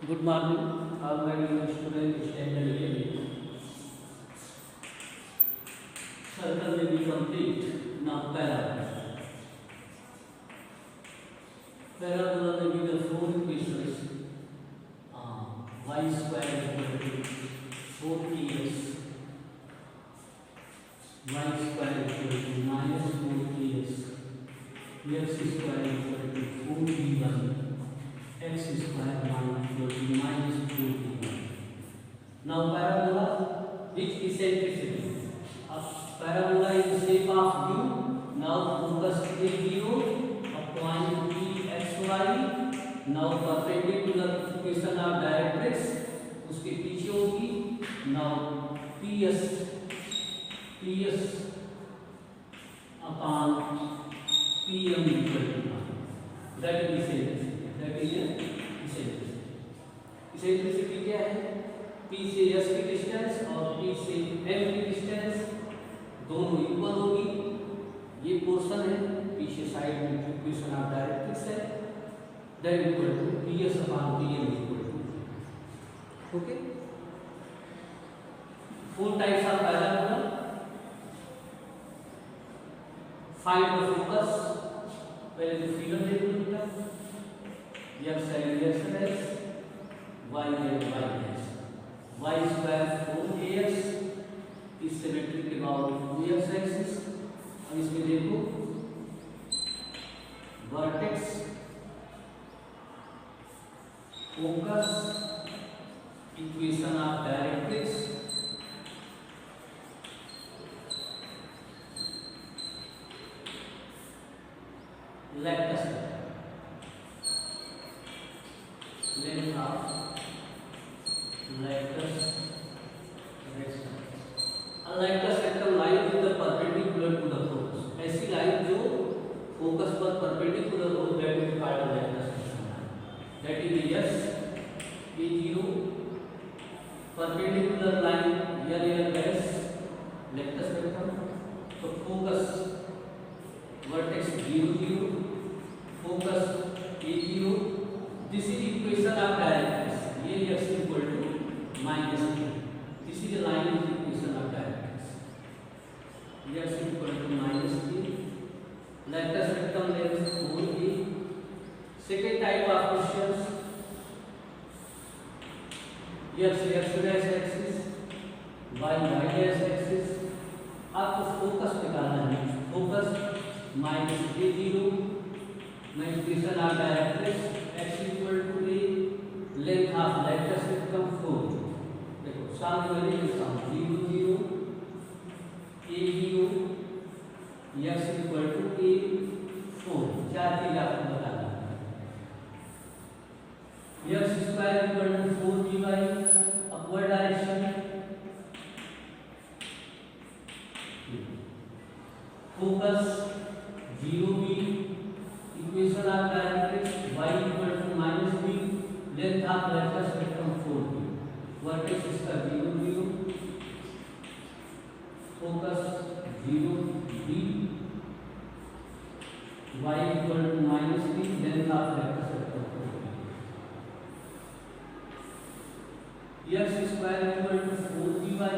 Good morning, all my dear students, standard 11. Circle will be complete. Now parabola. Parabola will be the four equations. Y square equal to 4x. Y square equal to minus 4x. X square equal to 4y. X square equal to minus 4y. Now parabola, which eccentricity? Parabola is the shape of U. Now focus A0, a point PXY. Now perpendicular equation of directrix उसके पीछे होगी. Now PS upon PM equal to 1. That is eccentricity. That is eccentricity. Eccentricity क्या है? P से S की distance और P से M की डिस्टेंस दोनों इक्वल होगी. ये पोर्शन है पीछे साइड में जो इक्वेशन ऑफ डायरेक्ट्रिक्स है that equal to PS upon PM equal to. Okay. Four types of parabola. Find the focus. पहले तो फिगर देखो बेटा. x sin x y y x. Y square 4ax is symmetric about 2x axis. अब इसमें देखो vertex, focus, equation of directrix, latus length of latus rectum. Latus rectum line with the perpendicular to the focus. ऐसी line जो focus पर perpendicular हो that is called latus rectum. That is yes A0 perpendicular line here as latus rectum. तो focus vertex 0 0, focus A0. This is equation of directrix. ये x equal to minus a. This is line of equation of directrix. x equal to minus a. Latus rectum length 4a. Second type of questions. x dash axis, y dash axis. आपको focus निकालना है. Focus minus A0 में equation of directrix x equal to a. Length of latus rectum 4. देखो सामने वाले लिखता हूँ 0 0 A0 x equal to a 4. चार चीज आपको बताना है. x square equal to 4by upward direction. Focus 0b, equation of directrix y equal to minus b. Length of latus rectum 4b. Vertex इसका 0 0, focus 0b, y equal to minus b. Length of latus rectum 4b. x square equal to 4by,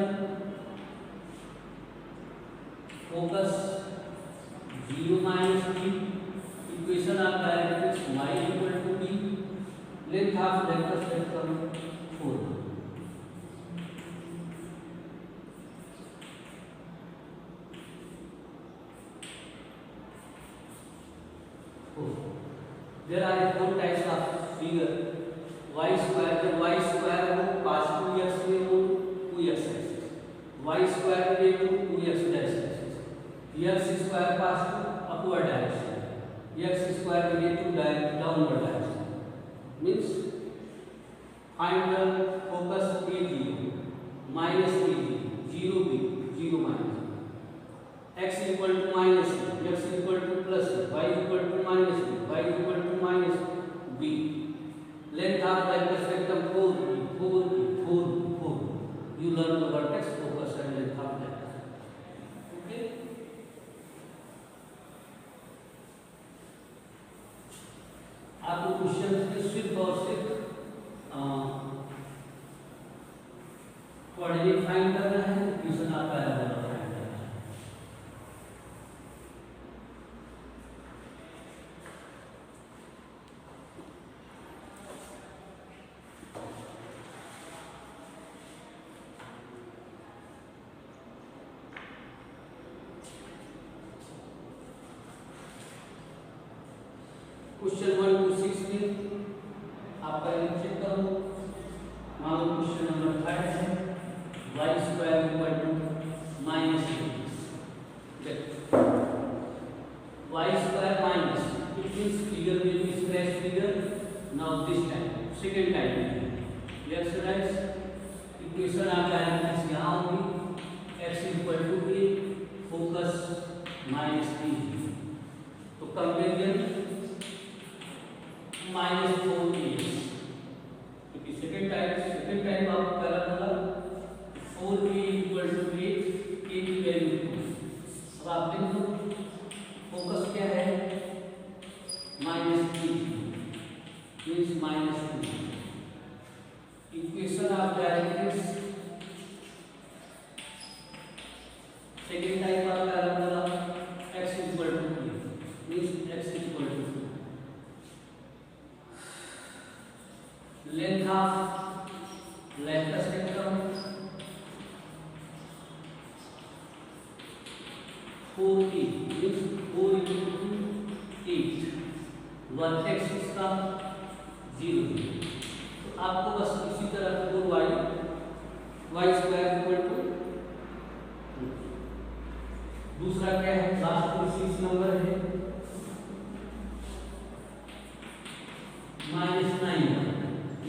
focus 0 minus b, equation of directrix y equal to b. Length of latus rectum 4. There are four types of figure. Y square, जब y square हो cos 2x में हो 2x axis. Y square में हो 2x dash axis. x square cos 2 upward direction. x square में 2 downward direction. Means find the focus A0 minus A0 0b 0 minus. X equal to minus a, x equal to plus a, y equal to minus b, y equal to minus b. Length of latus rectum 4 4. You learn the vertex, focus and length of leक्टस. Okay. आपको question सिर्फ और सिर्फ coordinate find करना है, equation आप parabola find करना है। Question 1 to 6 में आपका चेक करो। मान लो क्वेश्चन नंबर 3 है y square equal to minus y square minus it means figure will be scratch figure. Now this time second time let's write equation आ जाएगा यहां होगी x equal to a focus minus b तो comparison minus 4a क्योंकि second time आप parabola 4a equal to a की value 2। अब आप देखो फोकस क्या है माइनस 3 मींस माइनस 2। इक्वेशन आप डायरेक्टली सेकंड टाइम आप parabola x equal to 2 means x equal to 2 length of left spectrum 4e means 4 into 2 8 vertex इसका 0। तो आपको बस इसी तरह 4y स्क्वायर इक्वल टू दूसरा क्या है लास्ट में 6 नंबर है -9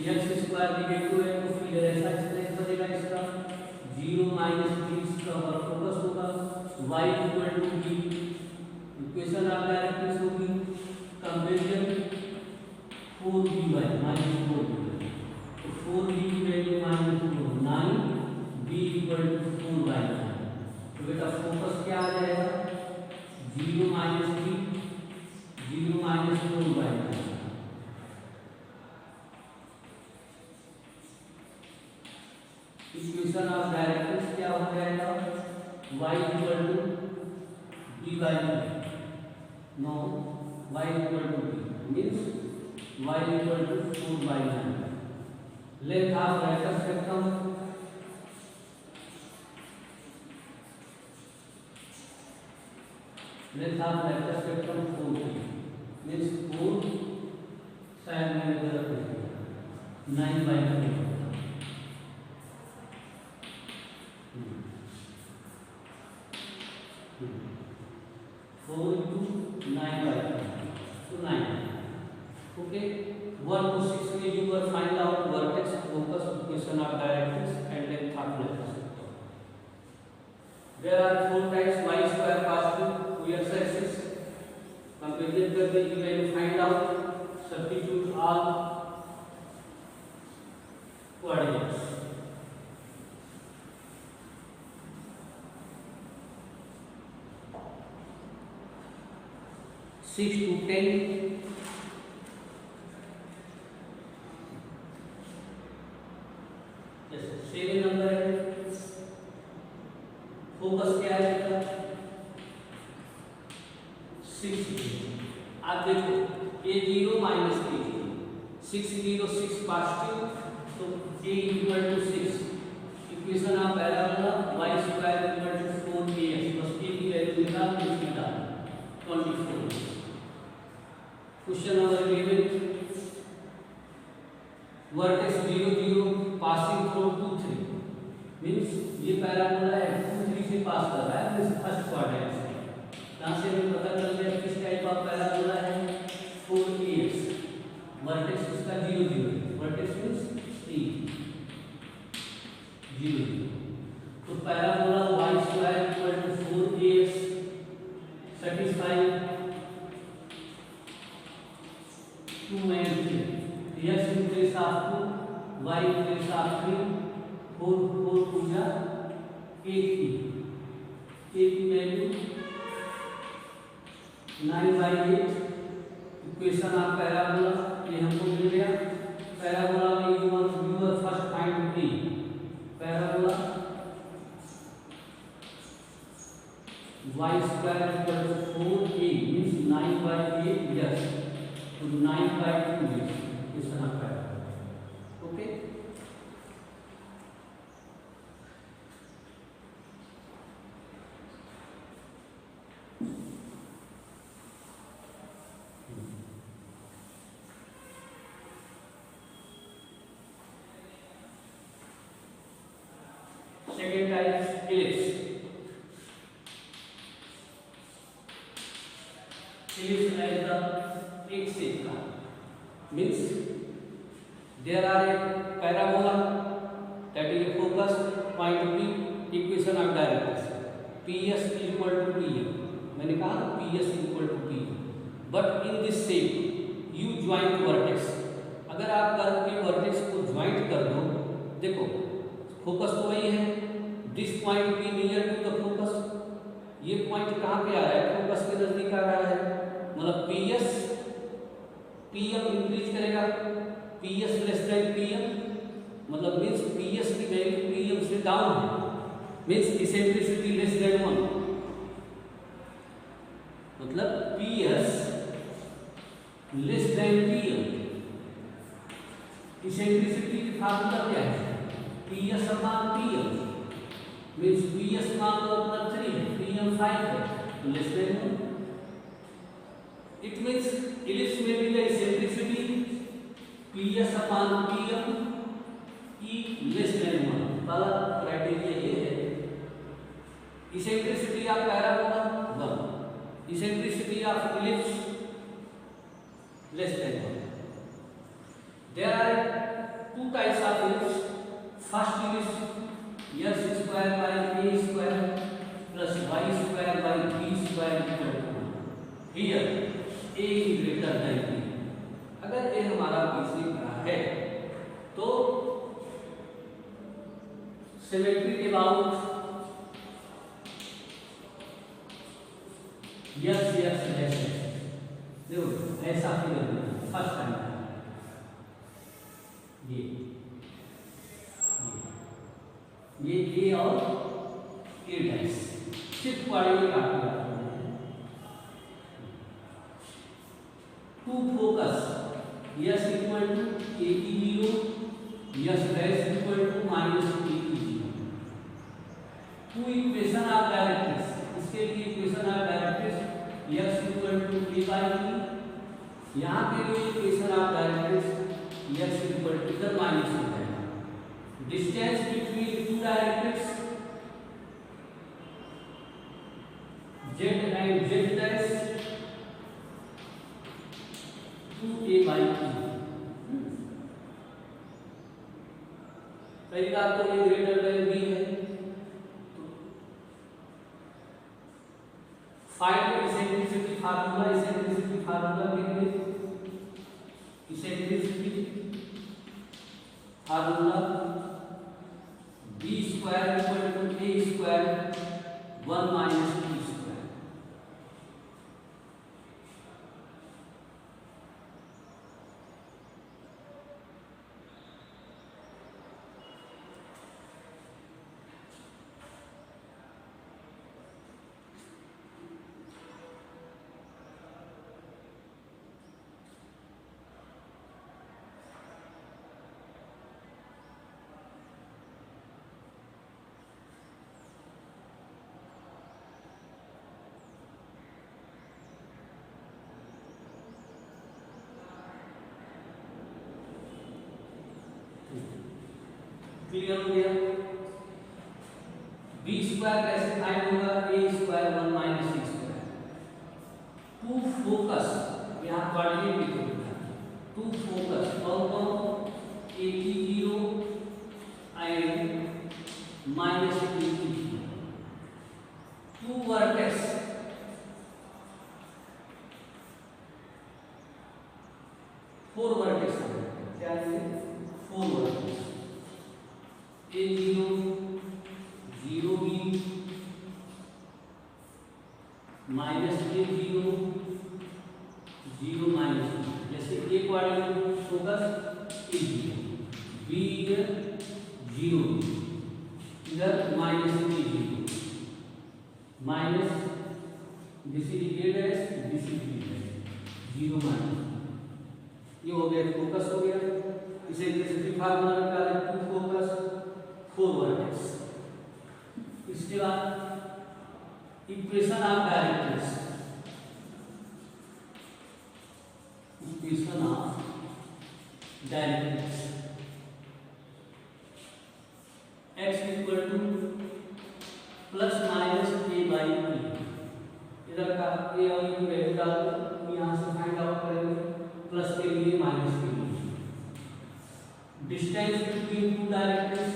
x स्क्वायर निगेटिव है तो फिर ऐसा एक्सप्रेस बनेगा इसका 0 माइनस 3 का फोकस होगा y equal to b। Equation आप डायरेक्टली होगी कंपेरिजन 4b माइनस 4b तो 4b की value minus 9 b equal to 4/9 तो बेटा फोकस क्या आ जाएगा 0 minus 3 0 minus 4/9 equation of directors क्या हो जाएगा y equal to b/2 no y equal to b means y equal to 4/9 length of vector spectrum length of vector spectrum 4 means 4 side में इधर रख 9/2 4 into 9/2 so 9 okay 1 to 6 में you will find out vertex focus equation of directrix and length of lattice there are 4 types y square positive 2x axis comparison करके you will find out substitute all coordinates 6 to 10 yes 7 number है focus क्या है इसका 6 आप देखो a0 minus a0 6 0 6 positive तो a equal to 6 equation आप parabola y square equal to 4ax बस a की वैल्यू निकाल दो इसमें डाल 24 question number 11 vertex 0 0 passing through 2 3 means ये पैराबोला है 2 3 से पास कर रहा है दिस फर्स्ट क्वाड्रेंट से यहां से हमें पता चल गया किस टाइप का पैराबोला है 4ax वर्टेक्स इसका 0 0 वर्टेक्स मींस 3 0 तो parabola y square equal to 4ax satisfy 2 and 3 x in place of 2 y in place of 3 4 4 पूजा 8 की वैल्यू 9/8 इक्वेशन ऑफ पैराबोला ये हमको मिल गया पैराबोला में you first find b parabola y square equal to 4a means 9 by 8 years to 9 by 2 years is an pattern. Okay. Second type is ellipse. Ellipse as the egg shape means there are a parabola that is a focus point P, equation of directness PS is equal to PM. मैंने कहा PS is equal to PM. But in this shape you joint vertex. अगर आप curve के vertex को joint कर दो, देखो focus तो वही है, this point P near to the focus, ये पॉइंट कहाँ पे आ रहा है, फोकस के नजदीक आ रहा है, मतलब PS PM इंक्रीज करेगा, PS लेस देन PM मतलब मींस PS की वैल्यू PM से डाउन है, मींस इसेंट्रिसिटी लेस देन 1, मतलब PS less than PM। Eccentricity की फार्मूला क्या है, PS upon PM means PS मान लो अपना 3 है, PM 5 है, less than 1। It means ellipse में भी इसेंट्रिसिटी PS अपॉन PM ई लेस देन 1 वाला क्राइटेरिया ये है। Eccentricity of parabola 1, eccentricity of ellipse less than 1। There are two types of ellipse. First ellipse x square by a square plus y square by b square equal to 1. Here a is greater than b. अगर a हमारा b से बड़ा है तो symmetry about x less देखो ऐसा figure में first time ये ए और ए डैश सिर्फ पढ़े में काफी बात है। Two focus S equal to a की 0 S dash equal to minus a की 0। टू इक्वेशन ऑफ डायरेक्ट्रिक्स, इसके लिए equation of directrix S equal to a by b, यहाँ के लिए equation of directrix S equal to इधर minus a है। Distance between two directrix z and z dash 2a by b। पहली बात तो a ग्रेटर देन b है, find eccentricity formula, eccentricity formula के लिए eccentricity formula b square equal to a square 1 minus b square. Clear हो गया। B square कैसे find होगा, a square 1 minus c square. Two focus यहाँ coordinate लिखो, two focus कौन ए की 0 एंड माइनस ए की 0। टू वर्टेक्स फोर वर्टेक्स क्या है, 4 vertex A0 0b minus A0 0 minus b, जैसे ए कोऑर्डिनेट फोकस A0 b इधर 0 इधर minus A0 minus this is A dash, this is B dash, 0 minus, ये हो गया फोकस हो गया। इसे इंटेंसिटी फार्मूला निकालें, 2 फोकस 4 वर्टेक्स। इसके बाद equation of directrix, equation of directrix x equal to plus minus a by p, इधर का a और e की वैल्यू डाल दो, यहाँ से फाइंड आउट करेंगे, प्लस के लिए माइनस के लिए। Distance between two directrix,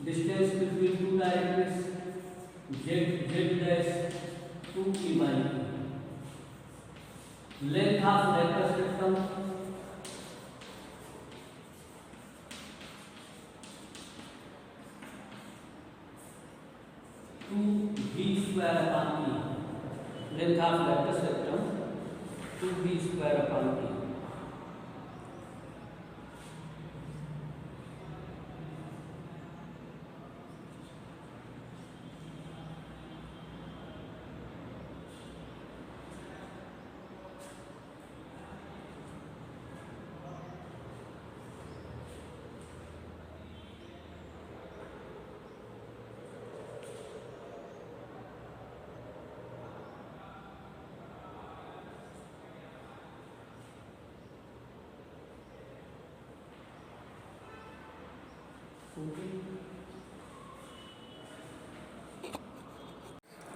distance between two directrix z dash 2 e by p, length of vector system length of vector system 2b² p।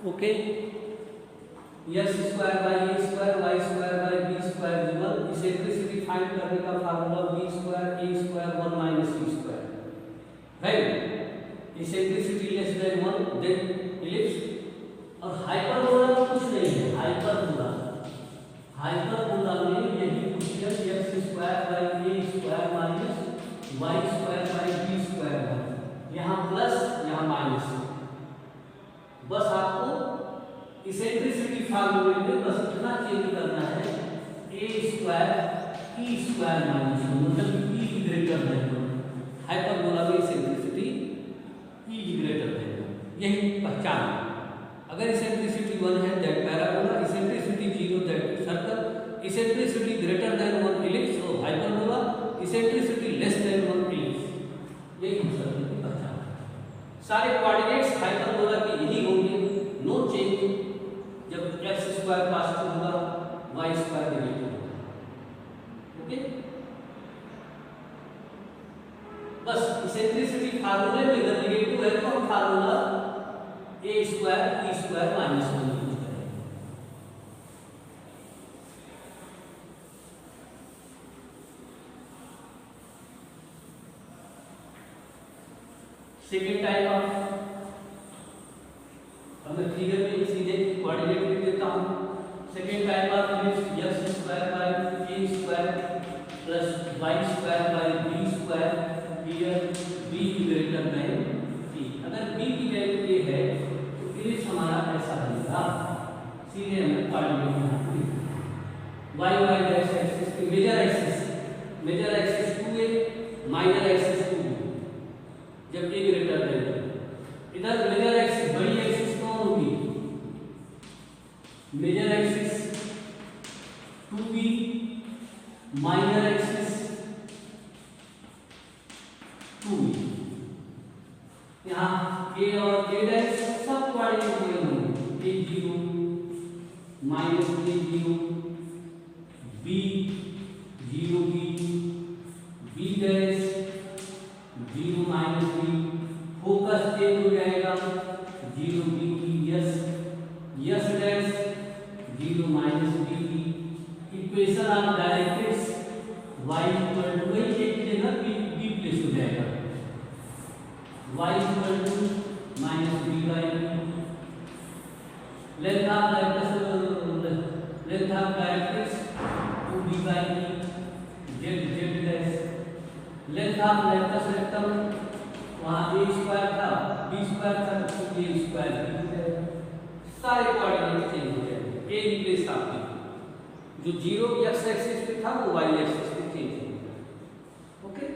Okay, S square by A square y square by B square equal, eccentricity find करने का formula b square a square 1 minus c square, right. Eccentricity less than 1 then ellipse, और hyperbola में कुछ नहीं है, hyperbola में यही question x square by A square minus Y square by B square है, यहाँ प्लस यहाँ माइनस, बस आपको इसेंट्रिसिटी फार्मूले में बस इतना चेंज करना है, a square e square minus, मतलब ई ग्रेटर देन 1, हाइपरबोला में इसेंट्रिसिटी ई ग्रेटर देन 1, यही पहचान। अगर इसेंट्रिसिटी 1 है that parabola, eccentricity 0 that circle, eccentricity greater than 1 ellipse और hyperbola, eccentricity less than 1 ellipse, यही सर्कल की पहचान। सारे कोऑर्डिनेट्स हाइपरबोला के यही होंगे, नो चेंज। जब x स्क्वायर पॉजिटिव होगा y स्क्वायर नेगेटिव होगा, ओके। बस इसेंट्रिसिटी फार्मूले में अगर नेगेटिव है तो हम formula a square e square minus 1 use करेंगे। सेकेंड टाइप ऑफ, मैं फिगर में सीधे कोऑर्डिनेट लिख देता हूं। Second type of ellipse x square by a square plus y square by b square, here b greater than c। अगर b की value a है तो इलिप्स हमारा ऐसा बनेगा, सीधे हमें कोऑर्डिनेट यहाँ पे y y डैश एक्सिस की major axis 2a, minor axis 2b, जब a ग्रेटर देन, इधर मेजर एक्सिस बड़ी एक्सिस कौन होगी, major axis 2b, minor axis 2b। यहाँ a और a डैश सब कोऑर्डिनेट होंगे, a0 minus a0, b0b, b dash 0 minus b, focus ए हो जाएगा 0 b की यस डैश 0 माइनस b की। Equation of directrix y equal to, वही एक जगह b प्लेस हो जाएगा, y equal to minus b by b। Length of directrix 2b by b, z dash. Length of vector system वहाँ a square था, b square था, तो a square हो जाएगा। सारे कोऑर्डिनेट चेंज हो जाएंगे, a रिप्लेस आपके जो 0 x एक्सिस पे था वो y एक्सिस पे चेंज हो गया, ओके।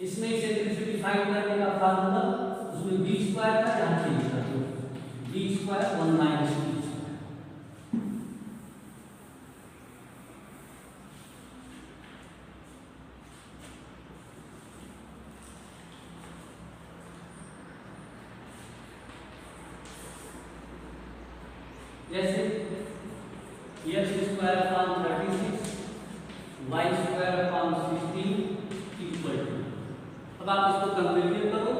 इसमें इसेंट्रिसिटी फाइंड करने का फार्मूला उसमें बी स्क्वायर का ध्यान चेंज कर दो, b square 1 minus t square. जैसे x square upon 36 y square upon 16 equal to, अब आप इसको कंपेयर करो,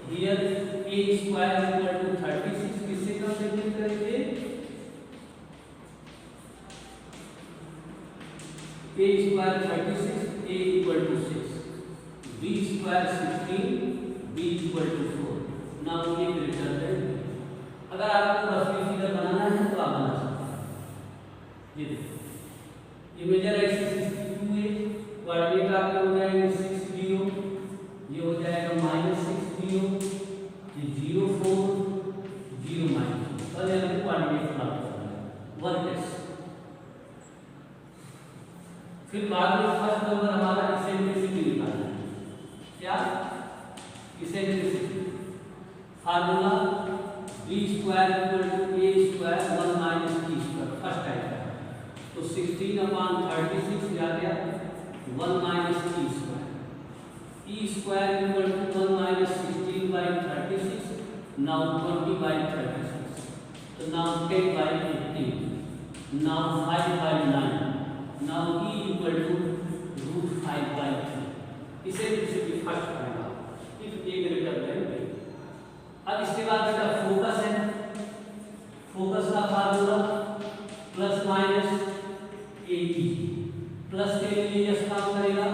here a square equal to 36 किससे कंपेयर करेंगे, a square 36 a equal to 6, b square 16 b equal to 4। Now ये greater than, अगर आपको रफली फिगर बनाना है तो आप बना सकते हैं। ये देखो, ये मेजर एक्सिस 2 है, कोऑर्डिनेट आपके हो जाएंगे 6 0, ये हो जाएगा -6 0, ये 0 4 0 माइनस, और ये हमको कोऑर्डिनेट प्राप्त करना है वर्टेक्स। फिर बाद में फर्स्ट नंबर हमारा इसेंट्रिसिटी निकालना है, क्या eccentricity formula b square equal to a square 1 minus t square, first time का, तो 16 अपॉन 36 आ गया 1 minus t square, e square equal to 1 minus 16 by 36, now 20 by 36, तो now 10 by 18, now 5 by 9, now e equal to √5 by 3। Eccentricity first आएगा, if a greater than B. अब इसके बाद बेटा फोकस है, फोकस का formula plus minus A B, plus के लिए यस काम करेगा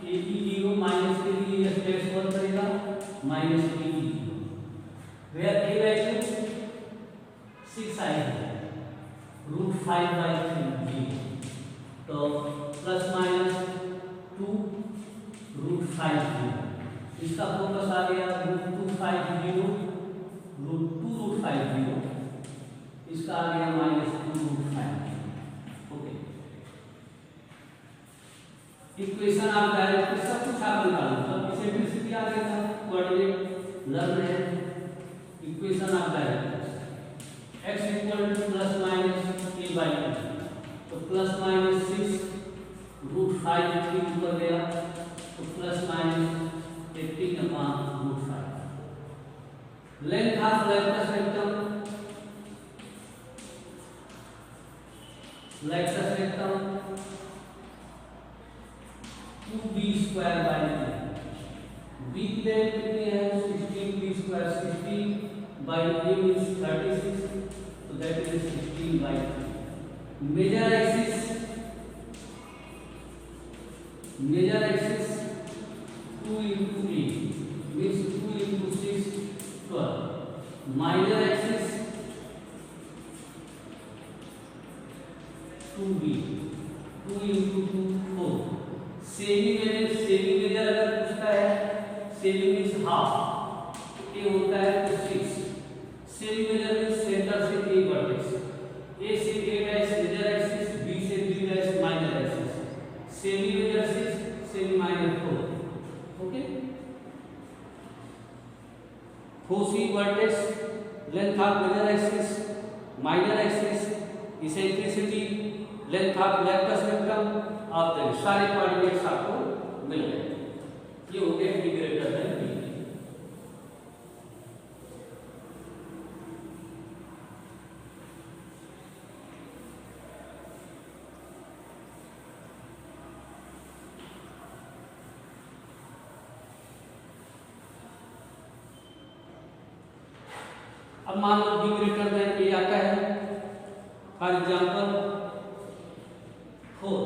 ए बी 0, माइनस के लिए यस डैश 1 करेगा minus A B 0, where A value 6 आई है, √5 बाई 3 तो प्लस माइनस 2 √5 0, इसका फोकस आ गया √250 √2 √50, इसका आ गया -2 √5। ओके, इक्वेशन आप डायरेक्ट सब कुछ आप निकालो, सब इसेंट्रिसिटी आ गया, कोऑर्डिनेट लर्न है, इक्वेशन आप direct x equal to plus minus a by 2, तो प्लस माइनस 6 √5 3 ऊपर गया, तो plus minus 18 upon √5। Length of latus rectum, latus rectum 2b square by 2, b की लेंथ कितनी है 16, b square 16 by a means 36, तो that is 16 by 3। Major axis 2 into a means 2 into 6 12, minor axis 2b 2 into 2 4, semi major अगर पूछता है, semi means half, ए होता है तो 6, सेमी मेजर मीन्स सेंटर से ए वर्टेक्स, ए से a dash major axis, b से b dash minor axis, semi major 6 semi minor 4। Okay, foci vertex, length of major axis, minor axis, eccentricity, length of latus rectum, आप देखिए सारे coordinates आपको मिल गए। ये हो गया बी ग्रेटर देन बी। अब मान लो बी ग्रेटर देन ए आता है, for example 4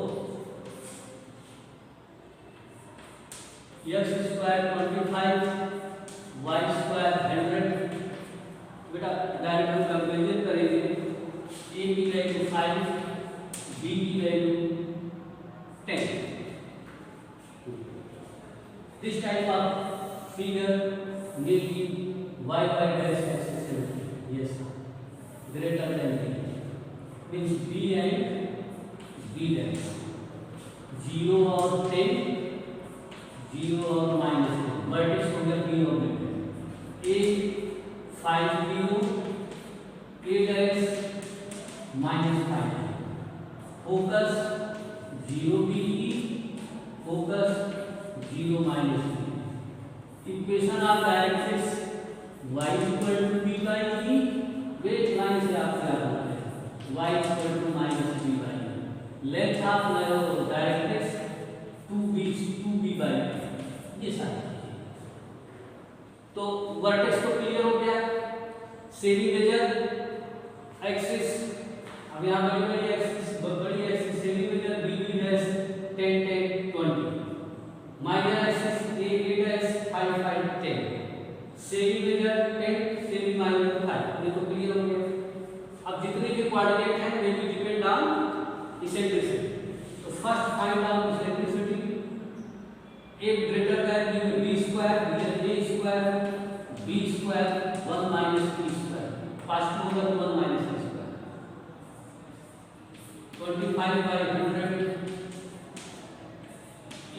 x square 25 y square 100, बेटा डायरेक्ट हम कंपेरिजन करेंगे, a की वैल्यू 5, b की value 10। This type of figure may be y by dash x is yes greater than b, means b and b dash 0 और 10, 0 और minus vertex हो गया B और B A 5 0 A dash minus 5 focus 0 B की focus 0 minus B equation of directrix y equal to B by E वे line से आप क्या बोलते हैं y equal to minus B by length of directrix 2b by ये सारी तो वर्टेक्स तो क्लियर हो गया सेमी मेजर एक्सिस अब यहाँ बड़ी axis semi major b dash 10 10 20 minor axis a dash 5 5 10 semi major 10 semi minor 5 ये तो क्लियर हो गया। अब जितने के कोऑर्डिनेट हैं they will depend on eccentricity तो फर्स्ट फाइंड आउट eccentricity एक greater value b square a square b square 1 minus b square first होगा तो 1 minus b square 25 by 100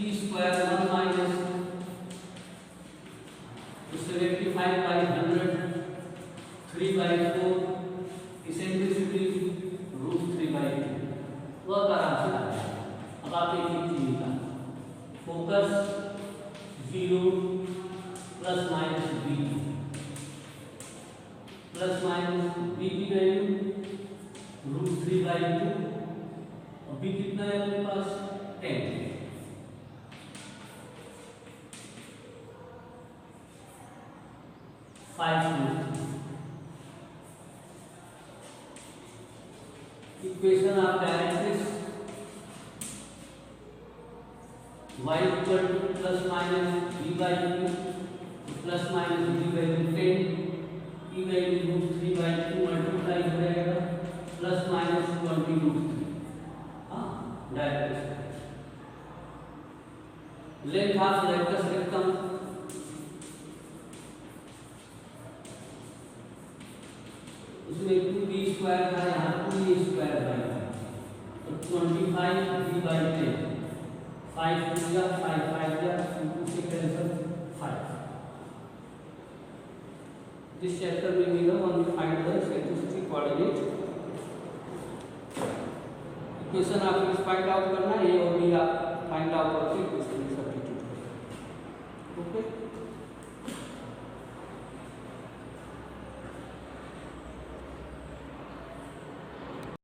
e square 1 minus 75 by 100 3 by 4 eccentricity √3 by 2 वह आराम से आ जाएगा। अब आप एक चीज निकाल focus 0 plus minus B plus minus B की वैल्यू √3 बाई 2 और बी कितना है अपने पास 10 5 equation of directrix y equal to plus minus b by q plus minus b value 10 e value √3 by 2 multiply हो जाएगा प्लस माइनस 20 √3 हाँ direct length of rectus rectum उसमें 2b स्क्वायर था यहाँ 2a स्क्वायर बाई तो 25 b by 10 5 2 या 5 5 या 2 से कैंसिल 5 दिस चैप्टर में we know only find the eccentricity coordinate equation आपको फाइंड आउट करना है ए और बी आप फाइंड आउट करके इक्वेशन में सब्स्टिट्यूट करें ओके।